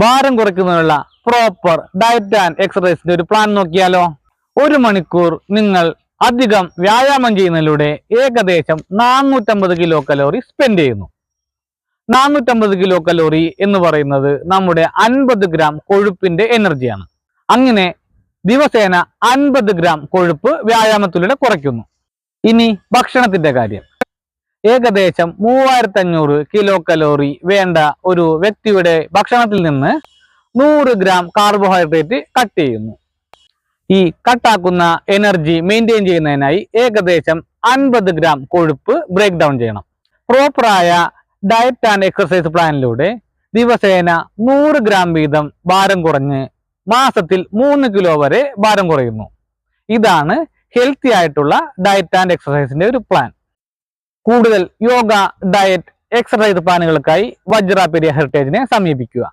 ഭാരം കുറയ്ക്കുന്നതിനുള്ള proper diet and എക്സർസൈസിന്റെ ഒരു പ്ലാൻ നോക്കിയാലോ? 1 മണിക്കൂർ നിങ്ങൾ അധികം വ്യായാമം ചെയ്യുന്നതിലൂടെ ഏകദേശം 450 കിലോ കലോറി സ്പെൻഡ് ചെയ്യുന്നു. 450 കിലോ കലോറി എന്ന് പറയുന്നത് നമ്മുടെ 50 ഗ്രാം കൊഴുപ്പിന്റെ എനർജിയാണ്. അങ്ങനെ ദിവസേന 50 ഗ്രാം കൊഴുപ്പ് വ്യായാമത്തിലൂടെ കുറയ്ക്കുന്നു. ഇനി ഭക്ഷണത്തിന്റെ കാര്യം. ഏകദേശം 3500 കിലോ കലോറി വേണ്ട ഒരു വ്യക്തിയുടെ ഭക്ഷണത്തിൽ നിന്ന് 100 ഗ്രാം കാർബോഹൈഡ്രേറ്റ് കട്ട് ചെയ്യുന്നു. ഈ കട്ടാക്കുന്ന എനർജി മെയിൻറ്റെയിൻ ചെയ്യുന്നതിനായി ഏകദേശം 50 ഗ്രാം കൊഴുപ്പ് ബ്രേക്ക് ഡൗൺ ചെയ്യണം. പ്രോപ്പറായ ഡയറ്റ് ആൻഡ് എക്സർസൈസ് പ്ലാനിലൂടെ ദിവസേന 100 ഗ്രാം വീതം ഭാരം കുറഞ്ഞ് മാസത്തിൽ 3 കിലോ വരെ ഭാരം കുറയുന്നു. ഇതാണ് ഹെൽത്തി ആയിട്ടുള്ള ഡയറ്റ് ആൻഡ് എക്സർസൈസിന്റെ ഒരു പ്ലാൻ. കൂടുതൽ യോഗ, ഡയറ്റ്, എക്സർസൈസ് പ്ലാനുകൾക്കായി വജ്ര പെരിയ ഹെറിറ്റേജിനെ സമീപിക്കുക.